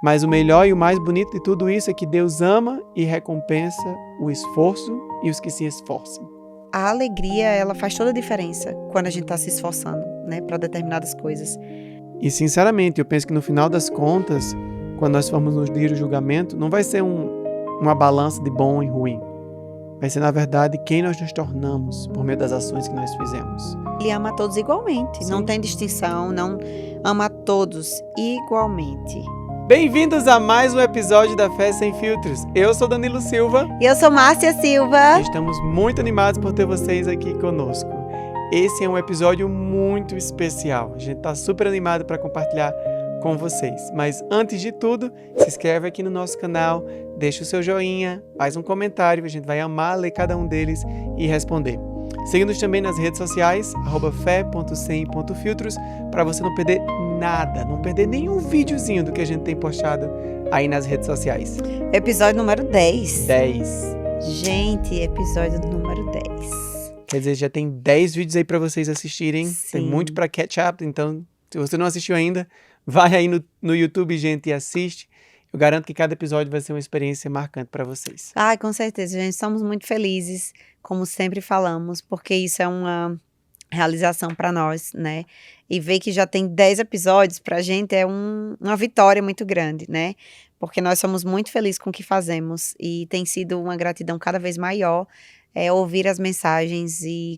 Mas o melhor e o mais bonito de tudo isso é que Deus ama e recompensa o esforço e os que se esforçam. A alegria, ela faz toda a diferença quando a gente está se esforçando, né, para determinadas coisas. E sinceramente, eu penso que no final das contas, quando nós formos nos dia do julgamento, não vai ser uma balança de bom e ruim. Vai ser, na verdade, quem nós nos tornamos por meio das ações que nós fizemos. Ele ama a todos igualmente, Sim. não tem distinção, não ama a todos igualmente. Bem-vindos a mais um episódio da Fé Sem Filtros. Eu sou Danilo Silva. E eu sou Márcia Silva. E estamos muito animados por ter vocês aqui conosco. Esse é um episódio muito especial. A gente está super animado para compartilhar com vocês. Mas antes de tudo, se inscreve aqui no nosso canal, deixa o seu joinha, faz um comentário, a gente vai amar ler cada um deles e responder. Siga-nos também nas redes sociais, @fe.sem.filtros, para você não perder nada, não perder nenhum videozinho do que a gente tem postado aí nas redes sociais. Episódio número 10. 10. Gente, episódio número 10. Quer dizer, já tem 10 vídeos aí para vocês assistirem. Sim. Tem muito para catch up, então se você não assistiu ainda, vai aí no YouTube, gente, e assiste. Eu garanto que cada episódio vai ser uma experiência marcante para vocês. Ai, com certeza, gente. Estamos muito felizes, como sempre falamos, porque isso é uma realização para nós, né? E ver que já tem 10 episódios, pra gente é uma vitória muito grande, né? Porque nós somos muito felizes com o que fazemos e tem sido uma gratidão cada vez maior ouvir as mensagens e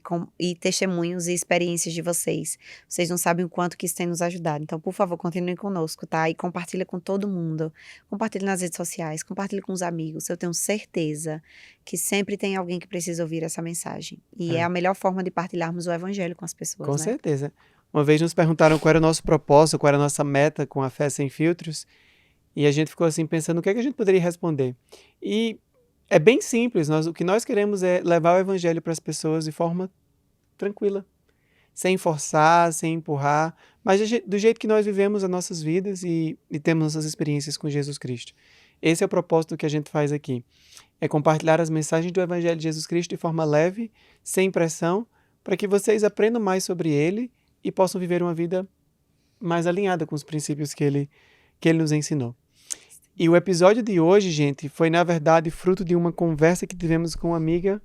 testemunhos e experiências de vocês. Vocês não sabem o quanto que isso tem nos ajudado. Então, por favor, continuem conosco, tá? E compartilha com todo mundo. Compartilhe nas redes sociais, compartilhe com os amigos. Eu tenho certeza que sempre tem alguém que precisa ouvir essa mensagem. E é a melhor forma de partilharmos o evangelho com as pessoas, Com né? certeza. Uma vez nos perguntaram qual era o nosso propósito, qual era a nossa meta com a Fé Sem Filtros, e a gente ficou assim pensando o que é que a gente poderia responder. E é bem simples, o que nós queremos é levar o evangelho para as pessoas de forma tranquila, sem forçar, sem empurrar, mas do jeito que nós vivemos as nossas vidas e temos nossas experiências com Jesus Cristo. Esse é o propósito que a gente faz aqui, é compartilhar as mensagens do evangelho de Jesus Cristo de forma leve, sem pressão, para que vocês aprendam mais sobre ele e possam viver uma vida mais alinhada com os princípios que ele nos ensinou. E o episódio de hoje, gente, foi na verdade fruto de uma conversa que tivemos com uma amiga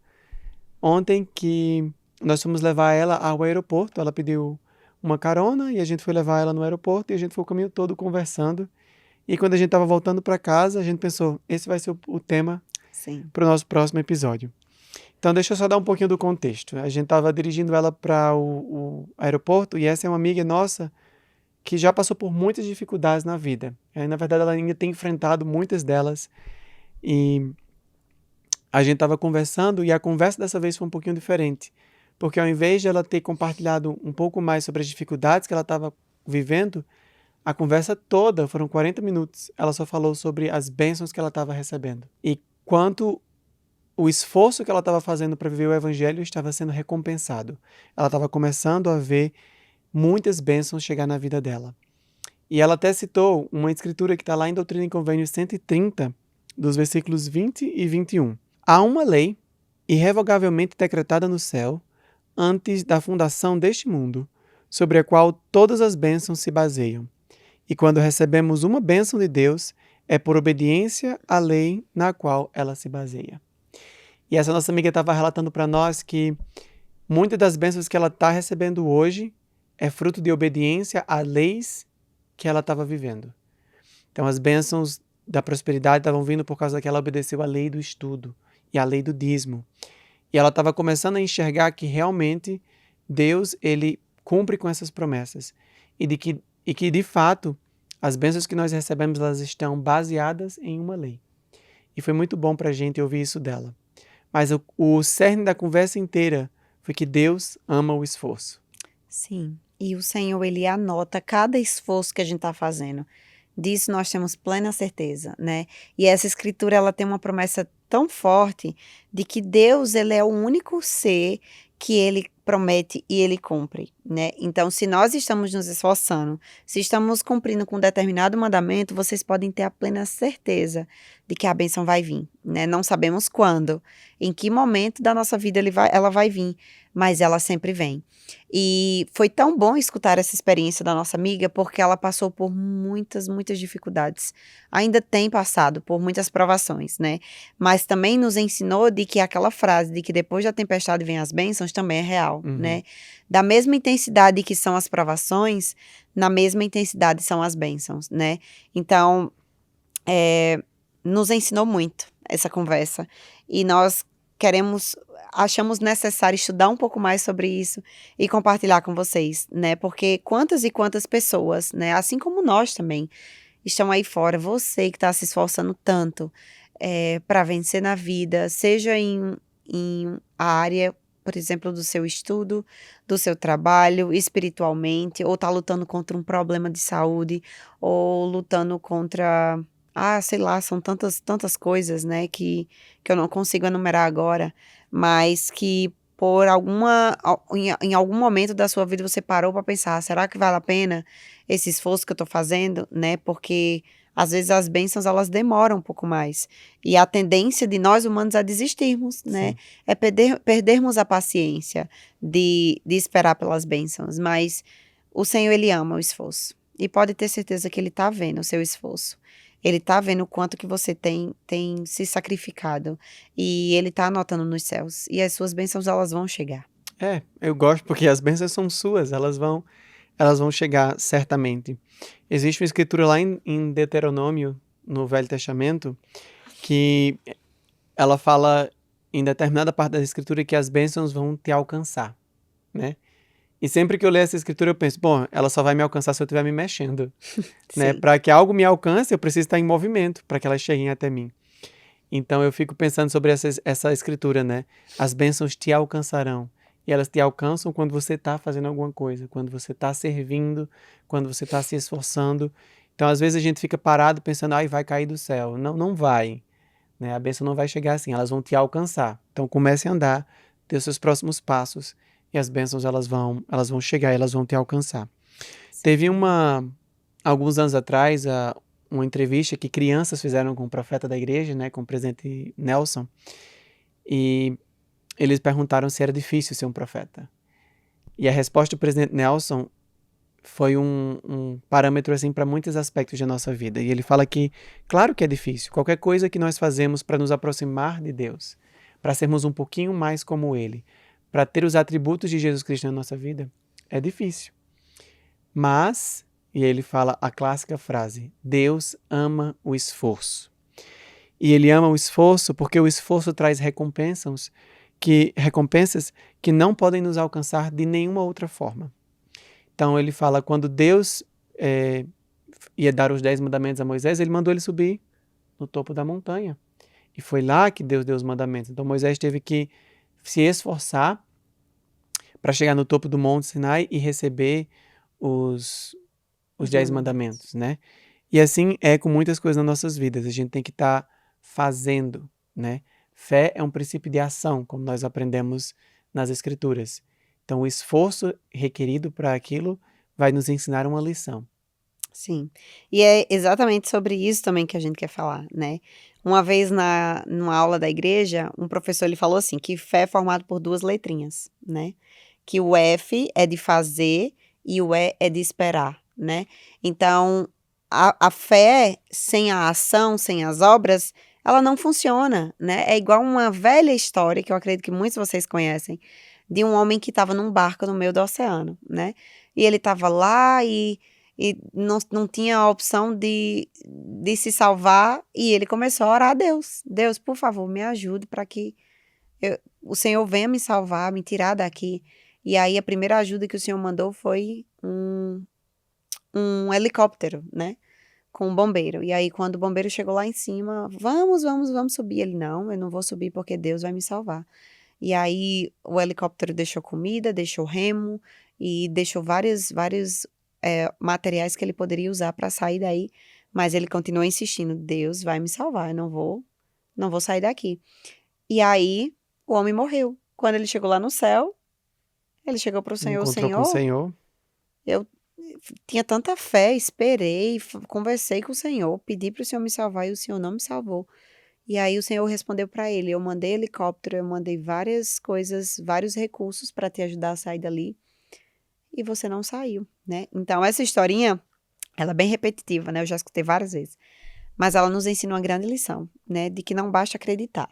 ontem, que nós fomos levar ela ao aeroporto. Ela pediu uma carona e a gente foi levar ela no aeroporto e a gente foi o caminho todo conversando. E quando a gente estava voltando para casa, a gente pensou, esse vai ser o tema para o nosso próximo episódio. Então deixa eu só dar um pouquinho do contexto. A gente estava dirigindo ela para o aeroporto e essa é uma amiga nossa que já passou por muitas dificuldades na vida. Na verdade, ela ainda tem enfrentado muitas delas. E a gente estava conversando e a conversa dessa vez foi um pouquinho diferente. Porque ao invés de ela ter compartilhado um pouco mais sobre as dificuldades que ela estava vivendo, a conversa toda, foram 40 minutos, ela só falou sobre as bênçãos que ela estava recebendo. E quanto o esforço que ela estava fazendo para viver o evangelho estava sendo recompensado. Ela estava começando a ver muitas bênçãos chegar na vida dela. E ela até citou uma escritura que está lá em Doutrina e Convênios 130, dos versículos 20 e 21. Há uma lei irrevogavelmente decretada no céu, antes da fundação deste mundo, sobre a qual todas as bênçãos se baseiam. E quando recebemos uma bênção de Deus, é por obediência à lei na qual ela se baseia. E essa nossa amiga estava relatando para nós que muitas das bênçãos que ela está recebendo hoje é fruto de obediência a leis que ela estava vivendo. Então, as bênçãos da prosperidade estavam vindo por causa que ela obedeceu a lei do estudo e a lei do dízimo. E ela estava começando a enxergar que realmente Deus, ele cumpre com essas promessas. E que, de fato, as bênçãos que nós recebemos, elas estão baseadas em uma lei. E foi muito bom para a gente ouvir isso dela. Mas o cerne da conversa inteira foi que Deus ama o esforço. Sim. E o Senhor, ele anota cada esforço que a gente está fazendo. Disso nós temos plena certeza, né? E essa escritura, ela tem uma promessa tão forte de que Deus, ele é o único ser que ele promete e ele cumpre, né? Então, se nós estamos nos esforçando, se estamos cumprindo com um determinado mandamento, vocês podem ter a plena certeza de que a bênção vai vir, né? Não sabemos quando, em que momento da nossa vida ela vai vir, mas ela sempre vem. E foi tão bom escutar essa experiência da nossa amiga, porque ela passou por muitas, muitas dificuldades. Ainda tem passado por muitas provações, né? Mas também nos ensinou de que aquela frase de que depois da tempestade vem as bênçãos também é real, né? Da mesma intensidade que são as provações, na mesma intensidade são as bênçãos, né? Então, nos ensinou muito essa conversa. E nós achamos necessário estudar um pouco mais sobre isso e compartilhar com vocês, né? Porque quantas e quantas pessoas, né? Assim como nós também, estão aí fora. Você que está se esforçando tanto para vencer na vida, seja em a área, por exemplo, do seu estudo, do seu trabalho, espiritualmente, ou está lutando contra um problema de saúde, ou lutando contra, sei lá, são tantas coisas, né, que eu não consigo enumerar agora, mas que em algum momento da sua vida você parou para pensar, será que vale a pena esse esforço que eu estou fazendo, né, porque às vezes as bênçãos elas demoram um pouco mais, e a tendência de nós humanos é desistirmos, né, é perdermos a paciência de esperar pelas bênçãos, mas o Senhor, Ele ama o esforço, e pode ter certeza que Ele está vendo o seu esforço. Ele tá vendo o quanto que você tem se sacrificado. E ele tá anotando nos céus. E as suas bênçãos, elas vão chegar. Eu gosto porque as bênçãos são suas, elas vão chegar certamente. Existe uma escritura lá em Deuteronômio, no Velho Testamento, que ela fala em determinada parte da escritura que as bênçãos vão te alcançar, né? E sempre que eu leio essa escritura eu penso, bom, ela só vai me alcançar se eu estiver me mexendo, né? Para que algo me alcance, eu preciso estar em movimento para que elas cheguem até mim. Então eu fico pensando sobre essa escritura, né? As bênçãos te alcançarão. E elas te alcançam quando você está fazendo alguma coisa, quando você está servindo, quando você está se esforçando. Então às vezes a gente fica parado pensando, vai cair do céu. Não, não vai, né? A bênção não vai chegar assim, elas vão te alcançar. Então comece a andar, dê os seus próximos passos. E as bênçãos, elas vão chegar, elas vão te alcançar. Sim. Teve alguns anos atrás, uma entrevista que crianças fizeram com o profeta da igreja, né, com o presidente Nelson, e eles perguntaram se era difícil ser um profeta. E a resposta do presidente Nelson foi um parâmetro assim para muitos aspectos da nossa vida. E ele fala que, claro que é difícil, qualquer coisa que nós fazemos para nos aproximar de Deus, para sermos um pouquinho mais como Ele, para ter os atributos de Jesus Cristo na nossa vida, é difícil. Mas, e ele fala a clássica frase, Deus ama o esforço. E Ele ama o esforço porque o esforço traz recompensas que não podem nos alcançar de nenhuma outra forma. Então ele fala, quando Deus ia dar os 10 mandamentos a Moisés, ele mandou ele subir no topo da montanha. E foi lá que Deus deu os mandamentos. Então Moisés teve que se esforçar para chegar no topo do Monte Sinai e receber os 10 mandamentos, né? E assim é com muitas coisas nas nossas vidas. A gente tem que estar fazendo, né? Fé é um princípio de ação, como nós aprendemos nas Escrituras. Então, o esforço requerido para aquilo vai nos ensinar uma lição. Sim. E é exatamente sobre isso também que a gente quer falar, né? Uma vez numa aula da igreja, um professor ele falou assim, que fé é formado por 2 letrinhas, né? Que o F é de fazer e o E é de esperar, né? Então, a fé sem a ação, sem as obras, ela não funciona, né? É igual uma velha história, que eu acredito que muitos de vocês conhecem, de um homem que estava num barco no meio do oceano, né? E ele estava lá e não tinha a opção de se salvar, e ele começou a orar a Deus. Deus, por favor, me ajude para que o Senhor venha me salvar, me tirar daqui. E aí a primeira ajuda que o Senhor mandou foi um helicóptero, né? Com um bombeiro. E aí quando o bombeiro chegou lá em cima, vamos subir. Ele, não, eu não vou subir porque Deus vai me salvar. E aí o helicóptero deixou comida, deixou remo e deixou vários materiais que ele poderia usar para sair daí, mas ele continuou insistindo, Deus vai me salvar, eu não vou sair daqui. E aí o homem morreu. Quando ele chegou lá no céu, Ele chegou para o Senhor, Encontrou com o Senhor, Senhor. eu tinha tanta fé, esperei, conversei com o Senhor, pedi para o Senhor me salvar e o Senhor não me salvou. E aí o Senhor respondeu para ele, eu mandei helicóptero, eu mandei várias coisas, vários recursos para te ajudar a sair dali e você não saiu, né? Então essa historinha, ela é bem repetitiva, né? Eu já escutei várias vezes, mas ela nos ensina uma grande lição, né? De que não basta acreditar,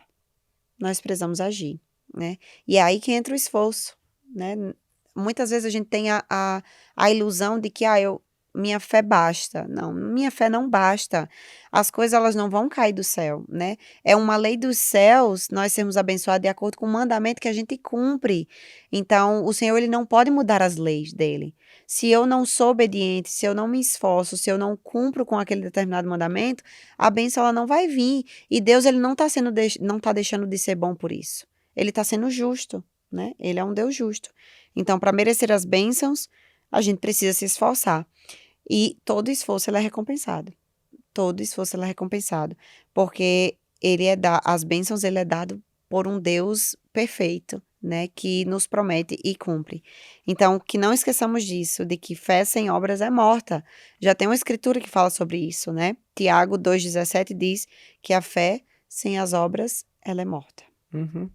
nós precisamos agir, né? E é aí que entra o esforço, né? Muitas vezes a gente tem a ilusão de que, minha fé basta. Não, minha fé não basta. As coisas, elas não vão cair do céu, né? É uma lei dos céus, nós sermos abençoados de acordo com o mandamento que a gente cumpre. Então, o Senhor, ele não pode mudar as leis dele. Se eu não sou obediente, se eu não me esforço, se eu não cumpro com aquele determinado mandamento, a bênção, ela não vai vir. E Deus, ele não está não tá deixando de ser bom por isso. Ele está sendo justo, né? Ele é um Deus justo. Então, para merecer as bênçãos, a gente precisa se esforçar. E todo esforço, ele é recompensado. Todo esforço, ele é recompensado. Porque as bênçãos, ele é dado por um Deus perfeito, né? Que nos promete e cumpre. Então, que não esqueçamos disso, de que fé sem obras é morta. Já tem uma escritura que fala sobre isso, né? Tiago 2,17 diz que a fé sem as obras, ela é morta. Uhum.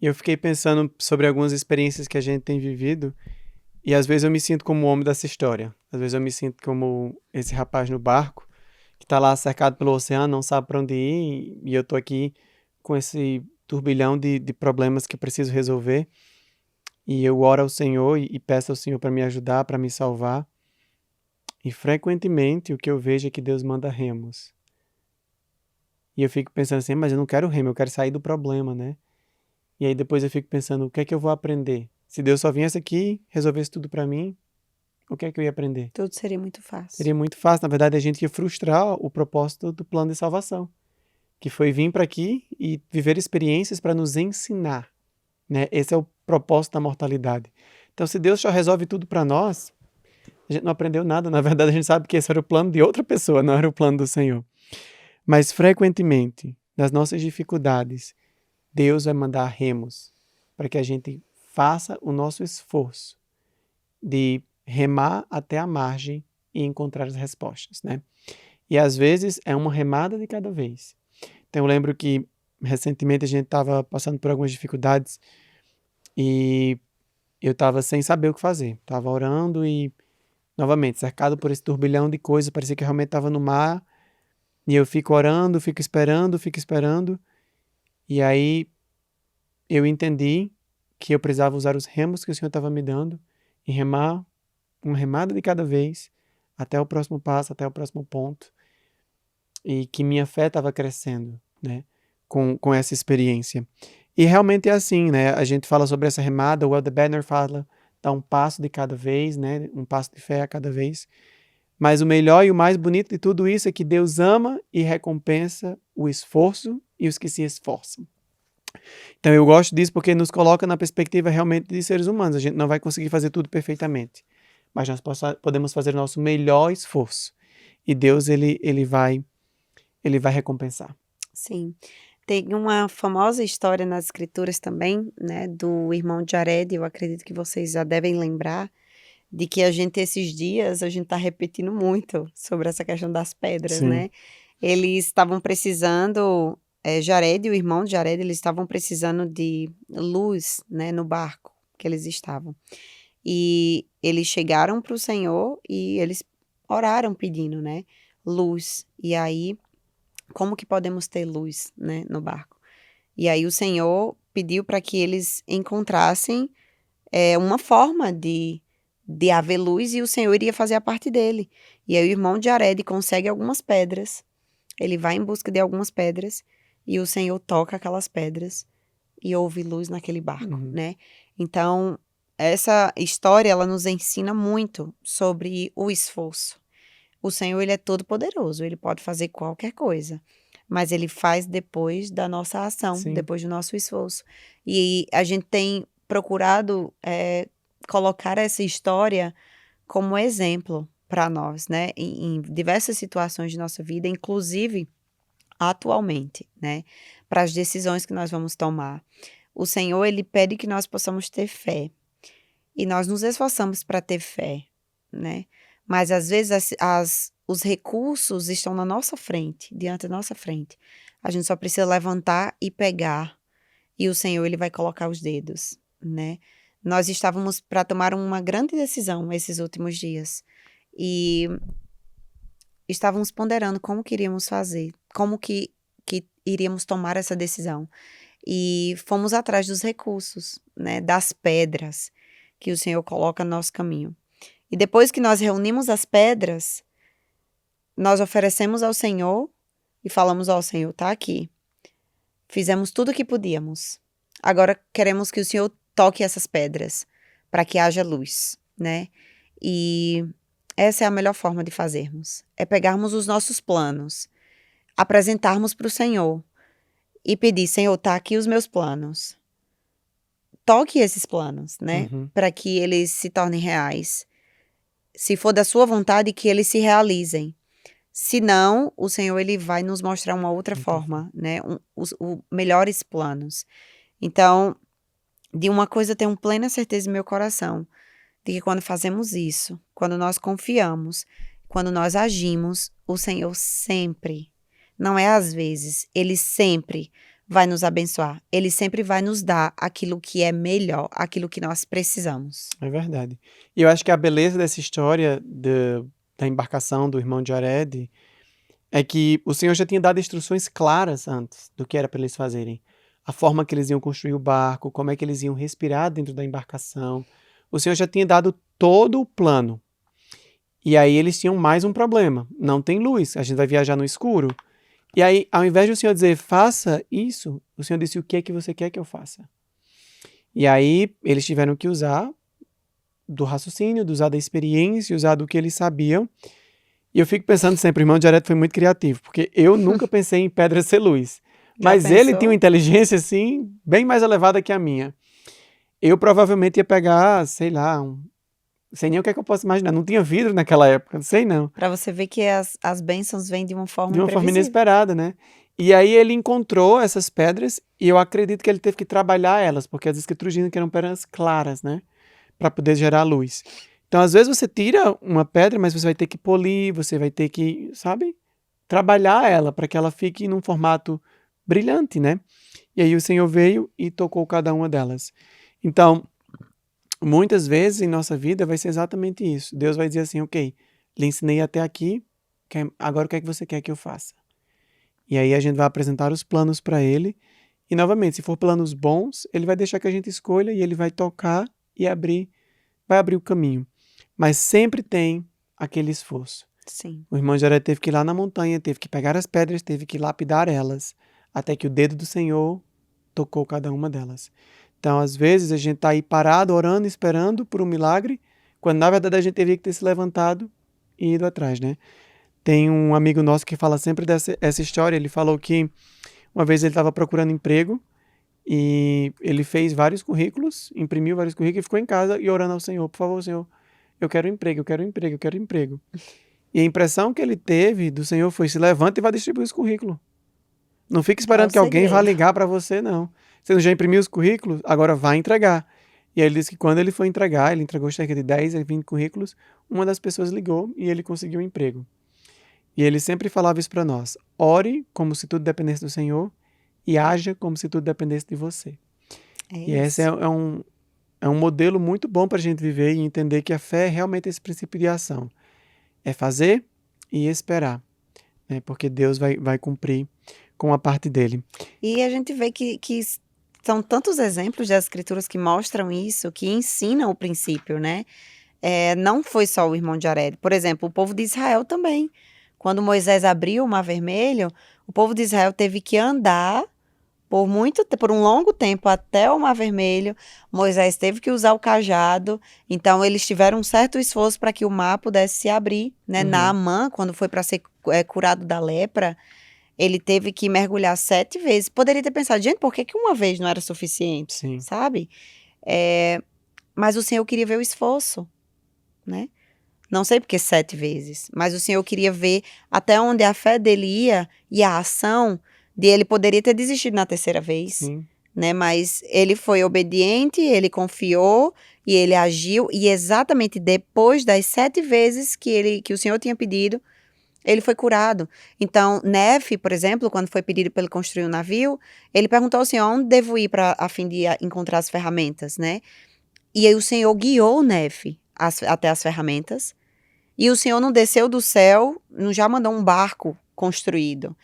E eu fiquei pensando sobre algumas experiências que a gente tem vivido, e às vezes eu me sinto como o homem dessa história. Às vezes eu me sinto como esse rapaz no barco, que tá lá cercado pelo oceano, não sabe para onde ir, e eu tô aqui com esse turbilhão de problemas que eu preciso resolver, e eu oro ao Senhor e peço ao Senhor para me ajudar, para me salvar. E frequentemente o que eu vejo é que Deus manda remos. E eu fico pensando assim, mas eu não quero remo, eu quero sair do problema, né? E aí depois eu fico pensando, o que é que eu vou aprender? Se Deus só viesse aqui, resolvesse tudo para mim, o que é que eu ia aprender? Tudo seria muito fácil. Seria muito fácil. Na verdade, a gente ia frustrar o propósito do plano de salvação, que foi vir para aqui e viver experiências para nos ensinar, né? Esse é o propósito da mortalidade. Então, se Deus só resolve tudo para nós, a gente não aprendeu nada. Na verdade, a gente sabe que esse era o plano de outra pessoa, não era o plano do Senhor. Mas, frequentemente, nas nossas dificuldades, Deus vai mandar remos para que a gente faça o nosso esforço de remar até a margem e encontrar as respostas, né? E às vezes é uma remada de cada vez. Então eu lembro que recentemente a gente estava passando por algumas dificuldades e eu estava sem saber o que fazer. Estava orando e, novamente, cercado por esse turbilhão de coisas, parecia que eu realmente estava no mar. E eu fico orando, fico esperando. E aí eu entendi que eu precisava usar os remos que o Senhor estava me dando e remar uma remada de cada vez até o próximo passo, até o próximo ponto. E que minha fé estava crescendo, né? Com essa experiência. E realmente é assim, né? A gente fala sobre essa remada, o Elder Banner fala, dá um passo de cada vez, né? Um passo de fé a cada vez. Mas o melhor e o mais bonito de tudo isso é que Deus ama e recompensa o esforço e os que se esforçam. Então eu gosto disso porque nos coloca na perspectiva realmente de seres humanos. A gente não vai conseguir fazer tudo perfeitamente, mas nós podemos fazer o nosso melhor esforço. E Deus, ele vai recompensar. Sim. Tem uma famosa história nas escrituras também, né, do irmão Jared, eu acredito que vocês já devem lembrar, de que a gente, esses dias, a gente tá repetindo muito sobre essa questão das pedras, Sim. né? Eles estavam precisando, Jared e o irmão de Jared, eles estavam precisando de luz, né, no barco que eles estavam. E eles chegaram para o Senhor e eles oraram pedindo, né, luz. E aí, como que podemos ter luz, né, no barco? E aí o Senhor pediu para que eles encontrassem uma forma de haver luz e o Senhor iria fazer a parte dele. E aí o irmão de Jared consegue algumas pedras, ele vai em busca de algumas pedras e o Senhor toca aquelas pedras e houve luz naquele barco, Uhum. né? Então, essa história, ela nos ensina muito sobre o esforço. O Senhor, ele é todo poderoso, ele pode fazer qualquer coisa, mas ele faz depois da nossa ação, Sim. depois do nosso esforço. E a gente tem procurado colocar essa história como exemplo para nós, né? Em diversas situações de nossa vida, inclusive atualmente, né? Para as decisões que nós vamos tomar. O Senhor, ele pede que nós possamos ter fé. e nós nos esforçamos para ter fé, né? Mas às vezes os recursos estão na nossa frente, diante da nossa frente. A gente só precisa levantar e pegar, e o Senhor ele vai colocar os dedos, né? Nós estávamos para tomar uma grande decisão esses últimos dias e estávamos ponderando como queríamos fazer, como que iríamos tomar essa decisão. E fomos atrás dos recursos, né, das pedras que o Senhor coloca no nosso caminho. E depois que nós reunimos as pedras, nós oferecemos ao Senhor e falamos: ó, Senhor, tá aqui. Fizemos tudo o que podíamos. Agora queremos que o Senhor toque essas pedras para que haja luz, né? E essa é a melhor forma de fazermos. É pegarmos os nossos planos, apresentarmos para o Senhor e pedir: Senhor, tá aqui os meus planos. Toque esses planos, né? Uhum. Para que eles se tornem reais. Se for da sua vontade, que eles se realizem. Se não, o Senhor ele vai nos mostrar uma outra forma, né? Os melhores planos. Então, de uma coisa eu tenho plena certeza no meu coração, de que quando fazemos isso, quando nós confiamos, quando nós agimos, o Senhor sempre, não é às vezes, Ele sempre vai nos abençoar. Ele sempre vai nos dar aquilo que é melhor, aquilo que nós precisamos. É verdade. E eu acho que a beleza dessa história da embarcação do irmão de Jared é que o Senhor já tinha dado instruções claras antes do que era para eles fazerem. A forma que eles iam construir o barco, como é que eles iam respirar dentro da embarcação. O Senhor já tinha dado todo o plano. E aí eles tinham mais um problema. Não tem luz, a gente vai viajar no escuro. E aí, ao invés do Senhor dizer, faça isso, o Senhor disse, o que é que você quer que eu faça? E aí, eles tiveram que usar do raciocínio, usar da experiência, usar do que eles sabiam. E eu fico pensando sempre, o irmão de Jared foi muito criativo, porque eu nunca pensei em pedra ser luz. Mas ele tinha uma inteligência, assim, bem mais elevada que a minha. Eu provavelmente ia pegar, sei lá, sei nem o que é que eu posso imaginar. Não tinha vidro naquela época, não sei não. Para você ver que as bênçãos vêm de uma forma De uma forma imprevisível. inesperada, né? E aí ele encontrou essas pedras e eu acredito que ele teve que trabalhar elas, porque as escrituras dizem que eram pedras claras, né? Para poder gerar luz. Então, às vezes você tira uma pedra, mas você vai ter que polir, você vai ter que, sabe? Trabalhar ela para que ela fique num formato brilhante, né? E aí o Senhor veio e tocou cada uma delas. Então, muitas vezes em nossa vida vai ser exatamente isso. Deus vai dizer assim, ok, lhe ensinei até aqui, agora o que é que você quer que eu faça? E aí a gente vai apresentar os planos para ele. E novamente, se for planos bons, ele vai deixar que a gente escolha e ele vai tocar e vai abrir o caminho. Mas sempre tem aquele esforço. Sim. O irmão Jared teve que ir lá na montanha, teve que pegar as pedras, teve que lapidar elas, até que o dedo do Senhor tocou cada uma delas. Então, às vezes, a gente está aí parado, orando, esperando por um milagre, quando na verdade a gente teria que ter se levantado e ido atrás, né? Tem um amigo nosso que fala sempre essa história. Ele falou que uma vez ele estava procurando emprego e ele fez vários currículos, imprimiu vários currículos e ficou em casa e orando ao Senhor, por favor, Senhor, eu quero emprego, eu quero emprego, eu quero emprego. E a impressão que ele teve do Senhor foi, se levanta e vai distribuir os currículos. Não fique esperando que alguém vá ligar para você, não. Você não já imprimiu os currículos? Agora vai entregar. E aí ele disse que quando ele foi entregar, ele entregou cerca de 10 a 20 currículos, uma das pessoas ligou e ele conseguiu um emprego. E ele sempre falava isso para nós. Ore como se tudo dependesse do Senhor e haja como se tudo dependesse de você. E esse é um modelo muito bom para a gente viver e entender que a fé é realmente esse princípio de ação. É fazer e esperar, né? Porque Deus vai cumprir com a parte dele. E a gente vê que são tantos exemplos das escrituras que mostram isso, que ensinam o princípio, né? Não foi só o irmão de Jared. Por exemplo, o povo de Israel também. Quando Moisés abriu o Mar Vermelho, o povo de Israel teve que andar por um longo tempo até o Mar Vermelho. Moisés teve que usar o cajado. Então, eles tiveram um certo esforço para que o mar pudesse se abrir, né? Uhum. Naamã, quando foi para ser curado da lepra, ele teve que mergulhar 7 vezes. Poderia ter pensado, gente, por que uma vez não era suficiente? Sim. Sabe? Mas o Senhor queria ver o esforço, né? Não sei porque 7 vezes, mas o Senhor queria ver até onde a fé dele ia e a ação dele. Poderia ter desistido na 3ª vez, Sim. né? Mas ele foi obediente, ele confiou E ele agiu, e exatamente depois das 7 vezes que o Senhor tinha pedido, ele foi curado. Então, Nefe, por exemplo, quando foi pedido para ele construir um navio, ele perguntou ao Senhor onde devo ir a fim de encontrar as ferramentas, né? E aí o Senhor guiou Nefe até as ferramentas. E o Senhor não desceu do céu, não já mandou um barco construído.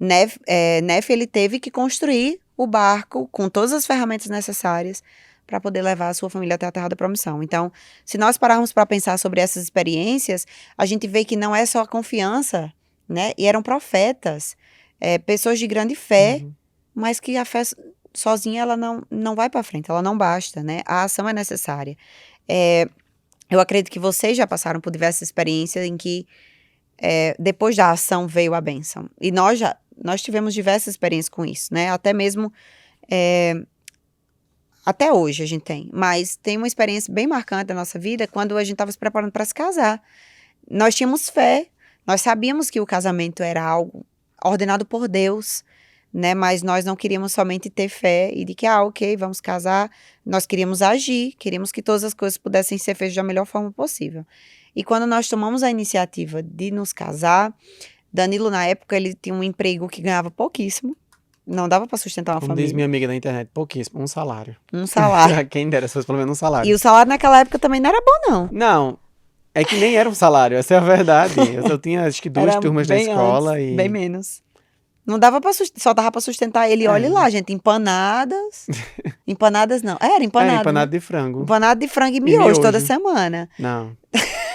Nefe, ele teve que construir o barco com todas as ferramentas necessárias para poder levar a sua família até a terra da promissão. Então, se nós pararmos para pensar sobre essas experiências, a gente vê que não é só a confiança, né? E eram profetas, pessoas de grande fé, mas que a fé sozinha ela não vai para frente, ela não basta, né? A ação é necessária. Eu acredito que vocês já passaram por diversas experiências em que depois da ação veio a bênção. E nós tivemos diversas experiências com isso, né? Até mesmo até hoje a gente tem, mas tem uma experiência bem marcante da nossa vida quando a gente estava se preparando para se casar. Nós tínhamos fé, nós sabíamos que o casamento era algo ordenado por Deus, né? Mas nós não queríamos somente ter fé e de que, ok, vamos casar. Nós queríamos agir, queríamos que todas as coisas pudessem ser feitas da melhor forma possível. E quando nós tomamos a iniciativa de nos casar, Danilo, na época, ele tinha um emprego que ganhava pouquíssimo. Não dava para sustentar uma Como família. diz minha amiga da internet, pouquíssimo, um salário. Um salário. Quem dera se fosse pelo menos um salário. E o salário naquela época também não era bom, não. Não, é que nem era um salário, essa é a verdade. Eu tinha acho que 2 Era turmas da bem escola antes, e... bem menos. Não dava para só dava para sustentar ele. Olha lá, gente, empanadas. Empanadas não. Era empanada. empanado Né? de frango. Empanada de frango e miojo toda semana. Não,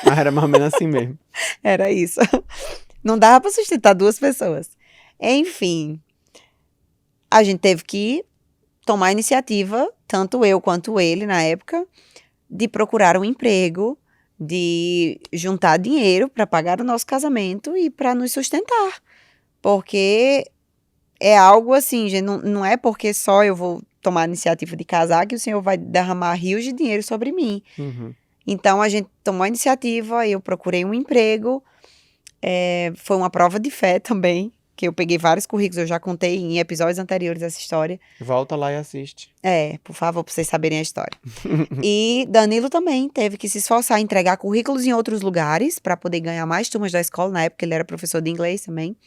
mas era mais ou menos assim mesmo. Era isso. Não dava para sustentar 2 pessoas. Enfim, a gente teve que tomar a iniciativa, tanto eu quanto ele na época, de procurar um emprego, de juntar dinheiro para pagar o nosso casamento e para nos sustentar. Porque é algo assim, gente, não é porque só eu vou tomar a iniciativa de casar que o Senhor vai derramar rios de dinheiro sobre mim. Então, a gente tomou a iniciativa, eu procurei um emprego, foi uma prova de fé também, que eu peguei vários currículos, eu já contei em episódios anteriores essa história. Volta lá e assiste. Por favor, para vocês saberem a história. E Danilo também teve que se esforçar a entregar currículos em outros lugares para poder ganhar mais turmas da escola. Na época ele era professor de inglês também.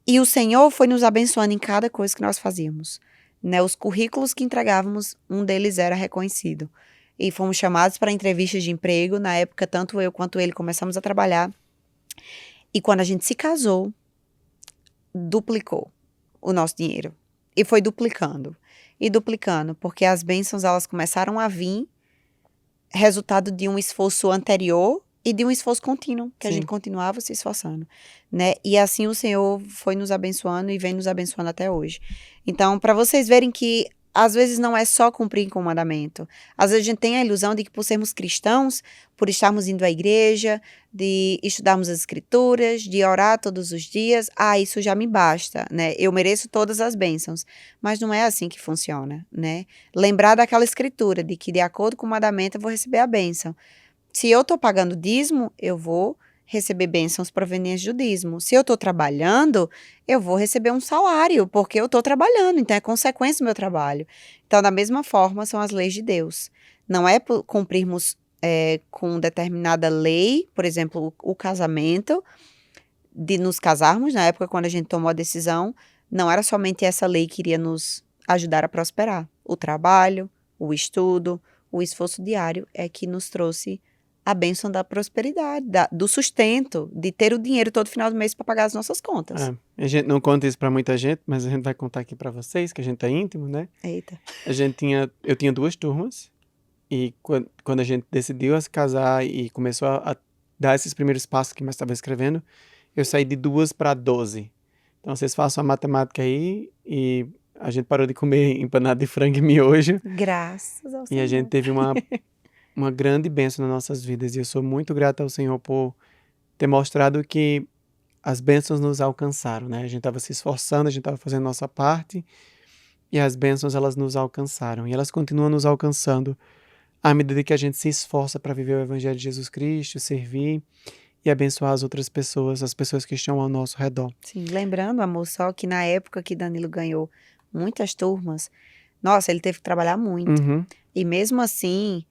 E o Senhor foi nos abençoando em cada coisa que nós fazíamos. Né? Os currículos que entregávamos, um deles era reconhecido. E fomos chamados para entrevistas de emprego. Na época, tanto eu quanto ele começamos a trabalhar. E quando a gente se casou, duplicou o nosso dinheiro. E foi duplicando. E duplicando, porque as bênçãos elas começaram a vir resultado de um esforço anterior e de um esforço contínuo, que a gente continuava se esforçando, né? E assim o Senhor foi nos abençoando e vem nos abençoando até hoje. Então, para vocês verem que às vezes não é só cumprir com o mandamento. Às vezes a gente tem a ilusão de que por sermos cristãos, por estarmos indo à igreja, de estudarmos as escrituras, de orar todos os dias, isso já me basta, né? Eu mereço todas as bênçãos. Mas não é assim que funciona, né? Lembrar daquela escritura de que de acordo com o mandamento eu vou receber a bênção. Se eu estou pagando dízimo, eu vou receber bênçãos provenientes do dízimo. Se eu estou trabalhando, eu vou receber um salário, porque eu estou trabalhando, então é consequência do meu trabalho. Então, da mesma forma, são as leis de Deus. Não é por cumprirmos com determinada lei, por exemplo, o casamento, de nos casarmos, na época quando a gente tomou a decisão, não era somente essa lei que iria nos ajudar a prosperar. O trabalho, o estudo, o esforço diário é que nos trouxe a bênção da prosperidade, do sustento, de ter o dinheiro todo final do mês para pagar as nossas contas. A gente não conta isso para muita gente, mas a gente vai contar aqui para vocês, que a gente é íntimo, né? Eita. Eu tinha 2 turmas, e quando a gente decidiu a se casar e começou a dar esses primeiros passos que eu estava escrevendo, eu saí de 2 para 12. Então vocês façam a matemática aí, e a gente parou de comer empanada de frango e miojo. Graças ao Senhor. E a gente teve uma grande bênção nas nossas vidas. E eu sou muito grato ao Senhor por ter mostrado que as bênçãos nos alcançaram, né? A gente estava se esforçando, a gente estava fazendo a nossa parte, e as bênçãos, elas nos alcançaram. E elas continuam nos alcançando à medida que a gente se esforça para viver o Evangelho de Jesus Cristo, servir e abençoar as outras pessoas, as pessoas que estão ao nosso redor. Sim, lembrando, amor, só que na época que Danilo ganhou muitas turmas, nossa, ele teve que trabalhar muito. E mesmo assim,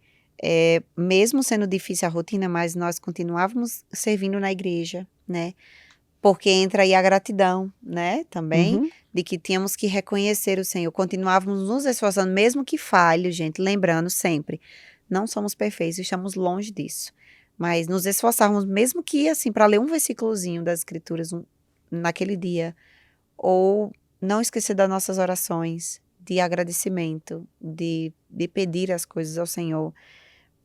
mesmo sendo difícil a rotina, mas nós continuávamos servindo na igreja, né? Porque entra aí a gratidão, né? Também, Uhum. de que tínhamos que reconhecer o Senhor. Continuávamos nos esforçando, mesmo que falhe, gente, lembrando sempre, não somos perfeitos, estamos longe disso. Mas nos esforçarmos, mesmo que, assim, para ler um versículozinho das Escrituras naquele dia, ou não esquecer das nossas orações, de agradecimento, de pedir as coisas ao Senhor,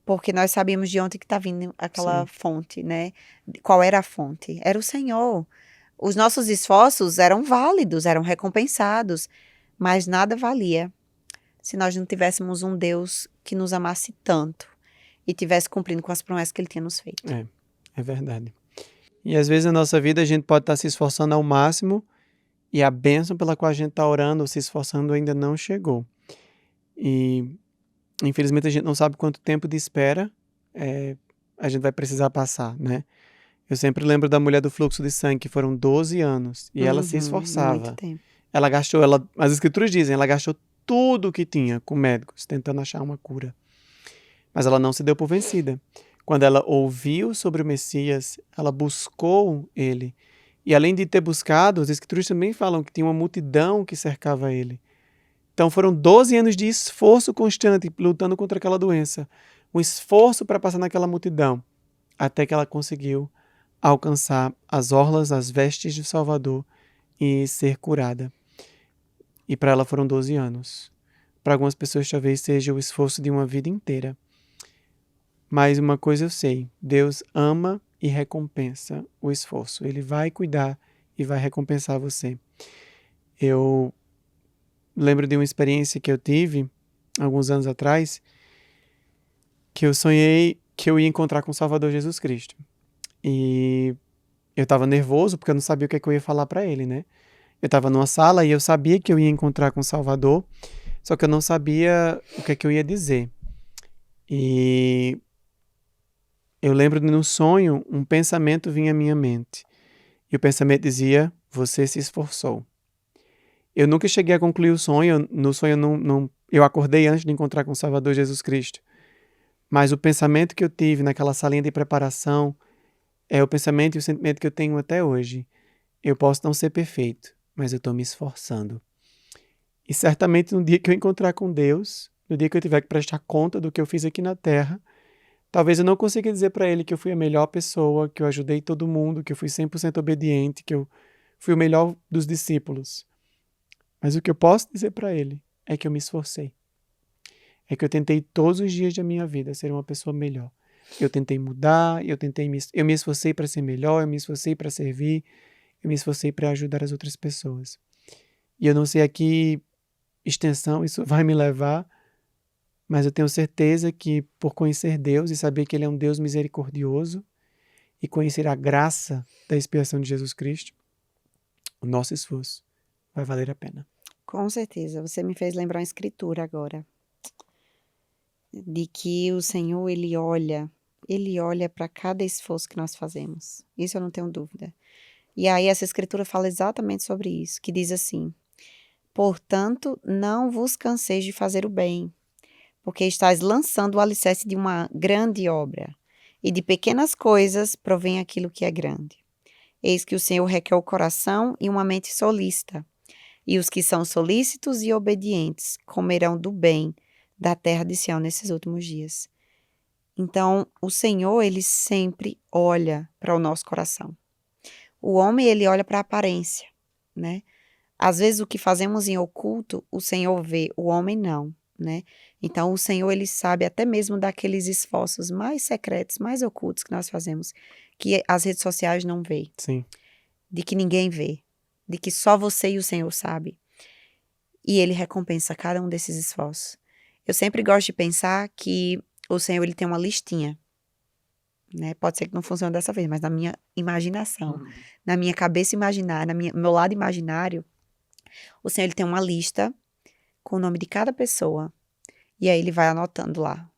porque nós sabíamos de onde que está vindo aquela Sim. fonte, né? Qual era a fonte? Era o Senhor. Os nossos esforços eram válidos, eram recompensados, mas nada valia se nós não tivéssemos um Deus que nos amasse tanto e tivesse cumprindo com as promessas que Ele tinha nos feito. É verdade. E às vezes na nossa vida a gente pode estar se esforçando ao máximo e a bênção pela qual a gente está orando ou se esforçando ainda não chegou. E infelizmente a gente não sabe quanto tempo de espera a gente vai precisar passar, né? Eu sempre lembro da mulher do fluxo de sangue, que foram 12 anos, e ela se Muito esforçava. tempo. As escrituras dizem, ela gastou tudo o que tinha com médicos, tentando achar uma cura. Mas ela não se deu por vencida. Quando ela ouviu sobre o Messias, ela buscou ele. E além de ter buscado, as escrituras também falam que tinha uma multidão que cercava ele. Então foram 12 anos de esforço constante, lutando contra aquela doença. Um esforço para passar naquela multidão, até que ela conseguiu alcançar as orlas, as vestes de Salvador e ser curada. E para ela foram 12 anos. Para algumas pessoas talvez seja o esforço de uma vida inteira. Mas uma coisa eu sei, Deus ama e recompensa o esforço. Ele vai cuidar e vai recompensar você. Eu lembro de uma experiência que eu tive alguns anos atrás, que eu sonhei que eu ia encontrar com o Salvador Jesus Cristo. E eu estava nervoso porque eu não sabia o que, é que eu ia falar para ele, né? Eu estava numa sala e eu sabia que eu ia encontrar com o Salvador, só que eu não sabia o que é que eu ia dizer. E eu lembro de no sonho, um pensamento vinha à minha mente. E o pensamento dizia, você se esforçou. Eu nunca cheguei a concluir o sonho, no sonho eu acordei antes de encontrar com o Salvador Jesus Cristo. Mas o pensamento que eu tive naquela salinha de preparação é o pensamento e o sentimento que eu tenho até hoje. Eu posso não ser perfeito, mas eu estou me esforçando. E certamente no dia que eu encontrar com Deus, no dia que eu tiver que prestar conta do que eu fiz aqui na Terra, talvez eu não consiga dizer para Ele que eu fui a melhor pessoa, que eu ajudei todo mundo, que eu fui 100% obediente, que eu fui o melhor dos discípulos. Mas o que eu posso dizer para Ele é que eu me esforcei. É que eu tentei todos os dias da minha vida ser uma pessoa melhor. Eu tentei mudar, eu me esforcei para ser melhor, eu me esforcei para servir, eu me esforcei para ajudar as outras pessoas. E eu não sei a que extensão isso vai me levar, mas eu tenho certeza que por conhecer Deus e saber que Ele é um Deus misericordioso e conhecer a graça da expiação de Jesus Cristo, o nosso esforço vai valer a pena. Com certeza, você me fez lembrar uma escritura agora, de que o Senhor, Ele olha para cada esforço que nós fazemos. Isso eu não tenho dúvida. E aí essa escritura fala exatamente sobre isso, que diz assim: portanto, não vos canseis de fazer o bem, porque estáis lançando o alicerce de uma grande obra, e de pequenas coisas provém aquilo que é grande. Eis que o Senhor requer o coração e uma mente solícita, e os que são solícitos e obedientes comerão do bem da terra de Sião nesses últimos dias. Então, o Senhor, Ele sempre olha para o nosso coração. O homem, ele olha para a aparência, né? Às vezes o que fazemos em oculto, o Senhor vê, o homem não, né? Então o Senhor, ele sabe até mesmo daqueles esforços mais secretos, mais ocultos que nós fazemos, que as redes sociais não veem, Sim. de que ninguém vê, de que só você e o Senhor sabe. E ele recompensa cada um desses esforços. Eu sempre gosto de pensar que o Senhor, ele tem uma listinha, né? Pode ser que não funcione dessa vez, mas na minha imaginação, na minha cabeça imaginária, no meu lado imaginário, o Senhor, ele tem uma lista com o nome de cada pessoa. E aí ele vai anotando lá.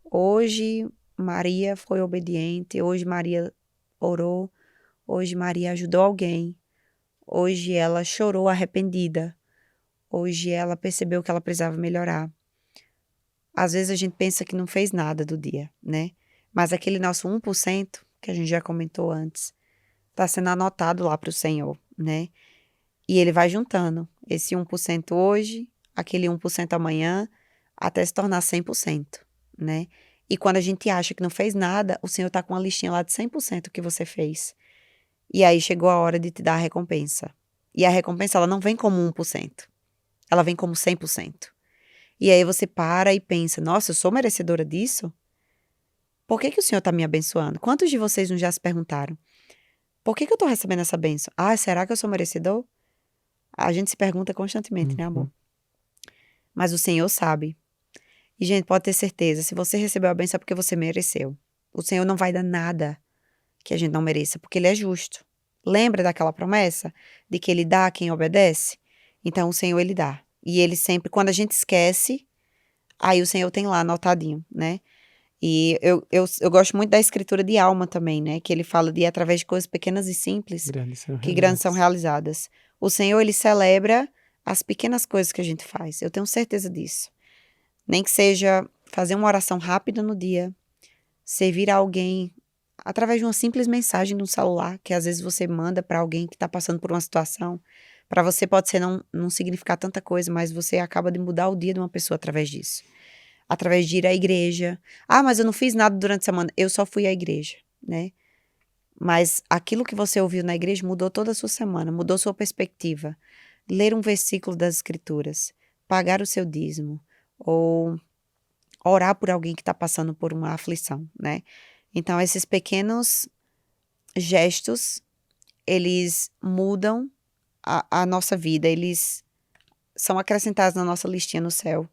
Hoje Maria foi obediente, hoje Maria orou, hoje Maria ajudou alguém, hoje ela chorou arrependida, hoje ela percebeu que ela precisava melhorar. Às vezes a gente pensa que não fez nada do dia, né? Mas aquele nosso 1%, que a gente já comentou antes, está sendo anotado lá para o Senhor, né? E ele vai juntando esse 1% hoje, aquele 1% amanhã, até se tornar 100%, né? E quando a gente acha que não fez nada, o Senhor está com uma listinha lá de 100% que você fez. E aí chegou a hora de te dar a recompensa. E a recompensa, ela não vem como 1%. Ela vem como 100%. E aí você para e pensa, nossa, eu sou merecedora disso? Por que que o Senhor está me abençoando? Quantos de vocês não já se perguntaram? Por que que eu estou recebendo essa bênção? Ah, será que eu sou merecedor? A gente se pergunta constantemente, né, amor? Uhum. Mas o Senhor sabe. E, gente, pode ter certeza, se você recebeu a bênção é porque você mereceu. O Senhor não vai dar nada que a gente não mereça, porque Ele é justo. Lembra daquela promessa de que Ele dá a quem obedece? Então, o Senhor, Ele dá. E Ele sempre, quando a gente esquece, aí o Senhor tem lá anotadinho, né? E eu gosto muito da escritura de Alma também, né? Que ele fala de através de coisas pequenas e simples, Grandes são que grandes são realizados. realizadas. O Senhor, Ele celebra as pequenas coisas que a gente faz. Eu tenho certeza disso. Nem que seja fazer uma oração rápida no dia, servir a alguém através de uma simples mensagem de um celular, que às vezes você manda para alguém que está passando por uma situação. Para você pode ser não significar tanta coisa, mas você acaba de mudar o dia de uma pessoa através disso. Através de ir à igreja. Ah, mas eu não fiz nada durante a semana. Eu só fui à igreja, né? Mas aquilo que você ouviu na igreja mudou toda a sua semana, mudou sua perspectiva. Ler um versículo das escrituras, pagar o seu dízimo, ou orar por alguém que está passando por uma aflição, né? Então, esses pequenos gestos, eles mudam a nossa vida, eles são acrescentados na nossa listinha no céu.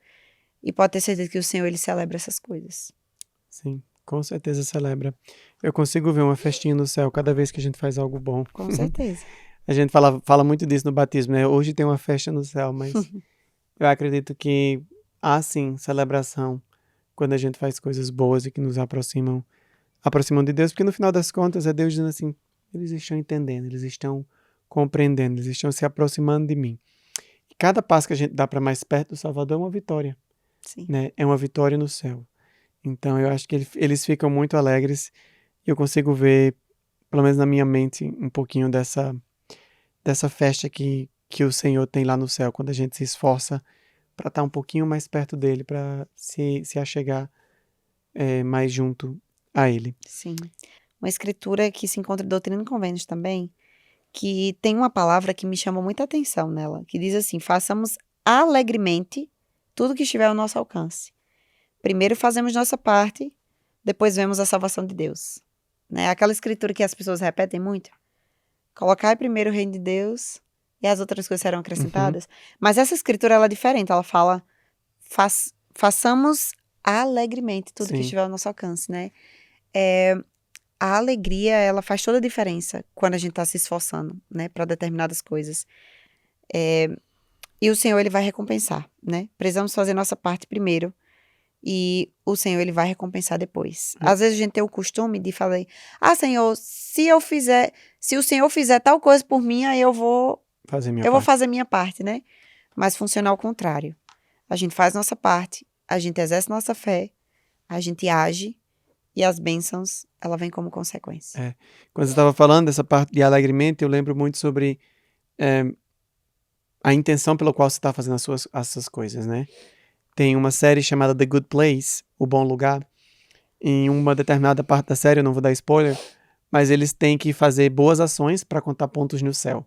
E pode ter certeza que o Senhor, Ele celebra essas coisas. Sim, com certeza celebra. Eu consigo ver uma festinha no céu cada vez que a gente faz algo bom. Com certeza. A gente fala muito disso no batismo, né? Hoje tem uma festa no céu, mas eu acredito que há sim celebração quando a gente faz coisas boas e que nos aproximam de Deus, porque no final das contas é Deus dizendo assim, eles estão entendendo, eles estão compreendendo, eles estão se aproximando de mim. E cada passo que a gente dá para mais perto do Salvador é uma vitória, Sim. né? É uma vitória no céu. Então eu acho que eles ficam muito alegres e eu consigo ver, pelo menos na minha mente, um pouquinho dessa festa que o Senhor tem lá no céu, quando a gente se esforça para estar um pouquinho mais perto dele, para se achegar mais junto a ele. Sim. Uma escritura que se encontra em Doutrina e Convênios também, que tem uma palavra que me chamou muita atenção nela, que diz assim, façamos alegremente tudo que estiver ao nosso alcance. Primeiro fazemos nossa parte, depois vemos a salvação de Deus. Né? Aquela escritura que as pessoas repetem muito. Colocai primeiro o reino de Deus e as outras coisas serão acrescentadas. Mas essa escritura ela é diferente, ela fala façamos alegremente tudo que Sim. estiver ao nosso alcance, né? A alegria, ela faz toda a diferença quando a gente está se esforçando, né, para determinadas coisas. E o Senhor, Ele vai recompensar, né? Precisamos fazer nossa parte primeiro e o Senhor, Ele vai recompensar depois. Às vezes a gente tem o costume de falar, Senhor, se o Senhor fizer tal coisa por mim, aí eu vou fazer minha parte, né? Mas funciona ao contrário. A gente faz nossa parte, a gente exerce nossa fé, a gente age e as bênçãos, ela vem como consequência. Quando você estava falando dessa parte de alegremente, eu lembro muito sobre a intenção pela qual você está fazendo essas coisas, né? Tem uma série chamada The Good Place, O Bom Lugar. Em uma determinada parte da série, eu não vou dar spoiler, mas eles têm que fazer boas ações para contar pontos no céu.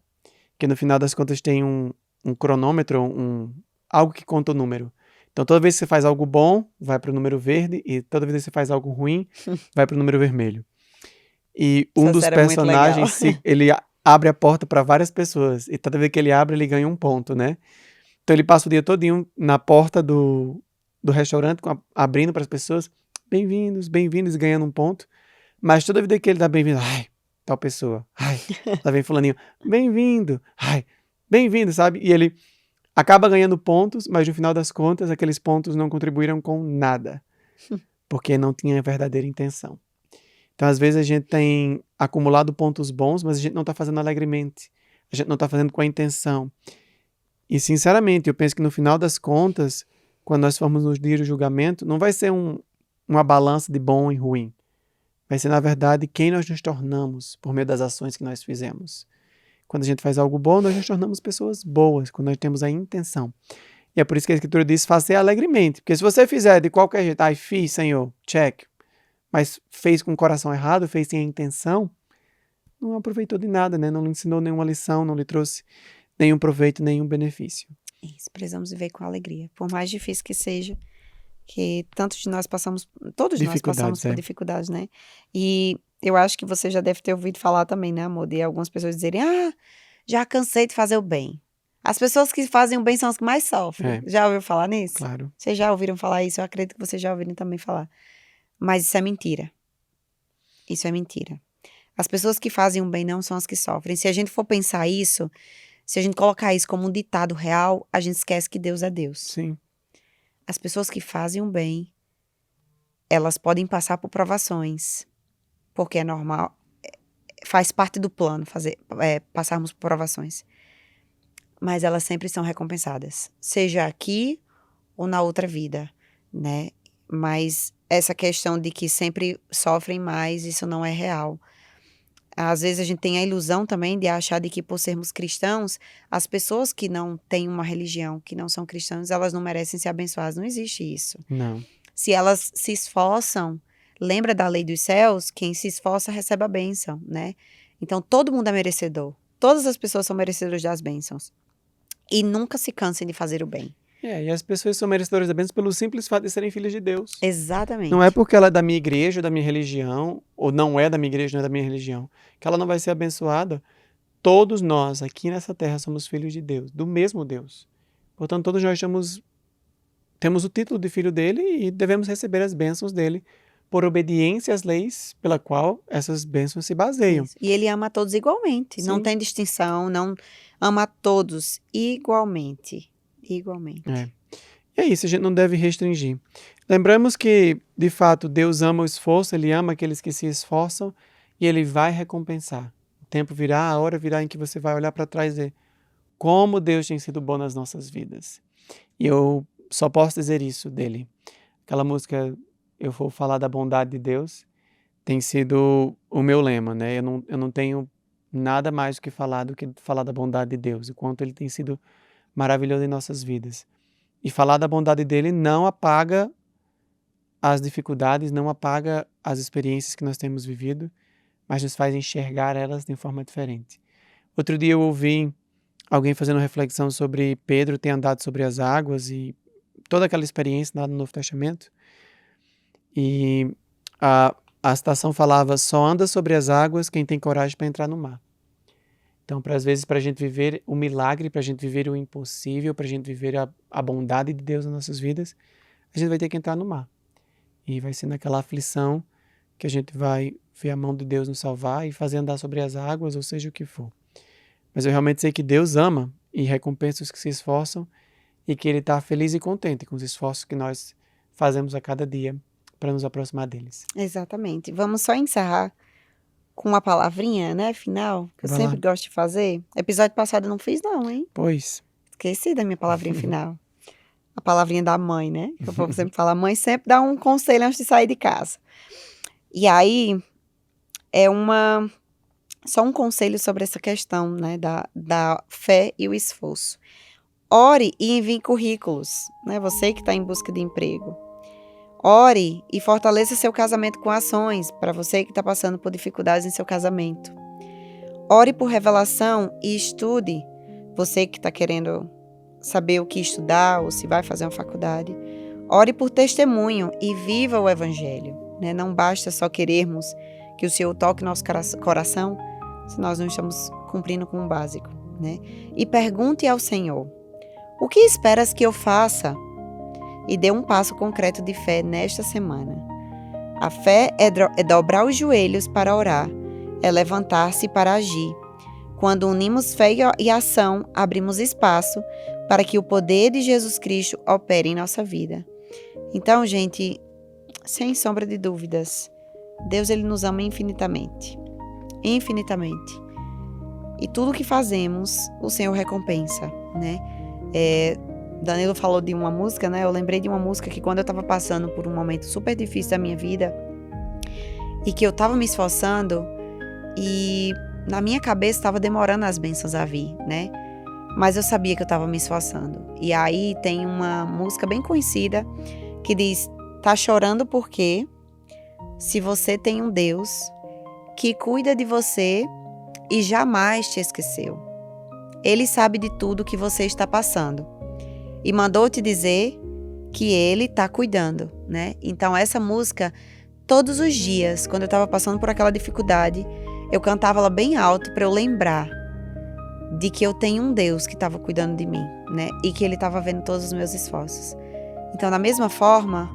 Que no final das contas tem um cronômetro, algo que conta o número. Então toda vez que você faz algo bom, vai para o número verde, e toda vez que você faz algo ruim, vai para o número vermelho. E um dos personagens, ele abre a porta para várias pessoas, e toda vez que ele abre, ele ganha um ponto, né? Então ele passa o dia todinho na porta do restaurante, abrindo para as pessoas, bem-vindos, bem-vindos, ganhando um ponto. Mas toda vida que ele dá bem-vindo, ai, tal pessoa, ai, lá vem fulaninho, bem-vindo, ai, bem-vindo, sabe? E ele acaba ganhando pontos, mas no final das contas, aqueles pontos não contribuíram com nada, porque não tinha verdadeira intenção. Então, às vezes, a gente tem acumulado pontos bons, mas a gente não está fazendo alegremente, a gente não está fazendo com a intenção. E, sinceramente, eu penso que no final das contas, quando nós formos nos dia do julgamento, não vai ser uma balança de bom e ruim. Vai ser, na verdade, quem nós nos tornamos por meio das ações que nós fizemos. Quando a gente faz algo bom, nós nos tornamos pessoas boas, quando nós temos a intenção. E é por isso que a Escritura diz, fazer alegremente. Porque se você fizer de qualquer jeito, fiz, Senhor, check, mas fez com o coração errado, fez sem a intenção, não aproveitou de nada, né? Não lhe ensinou nenhuma lição, não lhe trouxe nenhum proveito, nenhum benefício. Isso, precisamos viver com alegria. Por mais difícil que seja, que tantos de nós passamos, todos nós passamos por dificuldades, né? E eu acho que você já deve ter ouvido falar também, né, amor? De algumas pessoas dizerem, já cansei de fazer o bem. As pessoas que fazem o bem são as que mais sofrem. Já ouviu falar nisso? Claro. Vocês já ouviram falar isso? Eu acredito que vocês já ouviram também falar. Mas isso é mentira. Isso é mentira. As pessoas que fazem o bem não são as que sofrem. Se a gente for pensar isso, se a gente colocar isso como um ditado real, a gente esquece que Deus é Deus. Sim. As pessoas que fazem o bem, elas podem passar por provações. Porque é normal, faz parte do plano passarmos por provações. Mas elas sempre são recompensadas. Seja aqui ou na outra vida, né? Mas essa questão de que sempre sofrem mais, isso não é real. Às vezes a gente tem a ilusão também de achar de que por sermos cristãos, as pessoas que não têm uma religião, que não são cristãos, elas não merecem ser abençoadas. Não existe isso. Não. Se elas se esforçam, lembra da lei dos céus? Quem se esforça recebe a bênção, né? Então todo mundo é merecedor. Todas as pessoas são merecedoras das bênçãos. E nunca se cansem de fazer o bem. E as pessoas são merecedoras da bênção pelo simples fato de serem filhas de Deus. Exatamente. Não é porque ela é da minha igreja, ou da minha religião, ou não é da minha igreja, não é da minha religião, que ela não vai ser abençoada. Todos nós, aqui nessa terra, somos filhos de Deus, do mesmo Deus. Portanto, todos nós temos o título de filho dele e devemos receber as bênçãos dele por obediência às leis pela qual essas bênçãos se baseiam. Isso. E ele ama a todos igualmente. Sim. Não tem distinção, não ama a todos igualmente. Igualmente. E é isso, a gente não deve restringir. Lembramos que, de fato, Deus ama o esforço, Ele ama aqueles que se esforçam e Ele vai recompensar. O tempo virá, a hora virá em que você vai olhar para trás e dizer como Deus tem sido bom nas nossas vidas. E eu só posso dizer isso dele. Aquela música, Eu Vou Falar da Bondade de Deus, tem sido o meu lema, né? Eu não tenho nada mais do que falar da bondade de Deus, o quanto Ele tem sido maravilhoso em nossas vidas. E falar da bondade dele não apaga as dificuldades, não apaga as experiências que nós temos vivido, mas nos faz enxergar elas de forma diferente. Outro dia eu ouvi alguém fazendo reflexão sobre Pedro ter andado sobre as águas e toda aquela experiência lá no Novo Testamento. E a citação falava, só anda sobre as águas quem tem coragem para entrar no mar. Então, às vezes, para a gente viver o milagre, para a gente viver o impossível, para a gente viver a bondade de Deus nas nossas vidas, a gente vai ter que entrar no mar. E vai ser naquela aflição que a gente vai ver a mão de Deus nos salvar e fazer andar sobre as águas, ou seja o que for. Mas eu realmente sei que Deus ama e recompensa os que se esforçam e que Ele está feliz e contente com os esforços que nós fazemos a cada dia para nos aproximar deles. Exatamente. Vamos só encerrar com uma palavrinha, né, final, que eu sempre gosto de fazer. Episódio passado eu não fiz não, hein? Pois. Esqueci da minha palavrinha final. A palavrinha da mãe, né? Que o povo sempre fala, a mãe sempre dá um conselho antes de sair de casa. E aí, só um conselho sobre essa questão, né, da fé e o esforço. Ore e envie currículos, né? Você que está em busca de emprego. Ore e fortaleça seu casamento com ações, para você que está passando por dificuldades em seu casamento. Ore por revelação e estude, você que está querendo saber o que estudar ou se vai fazer uma faculdade. Ore por testemunho e viva o Evangelho, né? Não basta só querermos que o Senhor toque nosso coração se nós não estamos cumprindo com o básico, né? E pergunte ao Senhor, o que esperas que eu faça? E dê um passo concreto de fé nesta semana. A fé é dobrar os joelhos para orar, é levantar-se para agir. Quando unimos fé e ação, abrimos espaço para que o poder de Jesus Cristo opere em nossa vida. Então, gente, sem sombra de dúvidas, Deus ele nos ama infinitamente. Infinitamente. E tudo que fazemos, o Senhor recompensa, né? Danilo falou de uma música, né? Eu lembrei de uma música que quando eu tava passando por um momento super difícil da minha vida e que eu tava me esforçando e na minha cabeça tava demorando as bênçãos a vir, né? Mas eu sabia que eu tava me esforçando. E aí tem uma música bem conhecida que diz: tá chorando por quê? Se você tem um Deus que cuida de você e jamais te esqueceu. Ele sabe de tudo que você está passando e mandou te dizer que ele tá cuidando, né? Então essa música, todos os dias, quando eu tava passando por aquela dificuldade, eu cantava ela bem alto para eu lembrar de que eu tenho um Deus que estava cuidando de mim, né? E que ele estava vendo todos os meus esforços. Então, da mesma forma,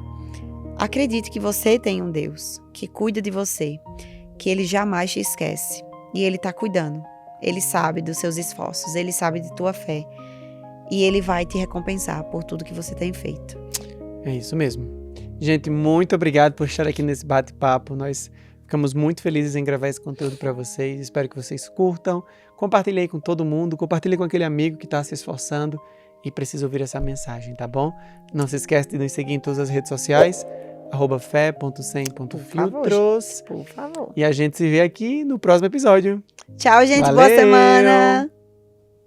acredite que você tem um Deus que cuida de você, que ele jamais te esquece. E ele está cuidando. Ele sabe dos seus esforços, ele sabe de tua fé. E ele vai te recompensar por tudo que você tem feito. É isso mesmo. Gente, muito obrigado por estar aqui nesse bate-papo. Nós ficamos muito felizes em gravar esse conteúdo para vocês. Espero que vocês curtam. Compartilhe aí com todo mundo. Compartilhe com aquele amigo que está se esforçando e precisa ouvir essa mensagem, tá bom? Não se esquece de nos seguir em todas as redes sociais, @fé.sem.filtros. Por favor. E a gente se vê aqui no próximo episódio. Tchau, gente. Valeu! Boa semana.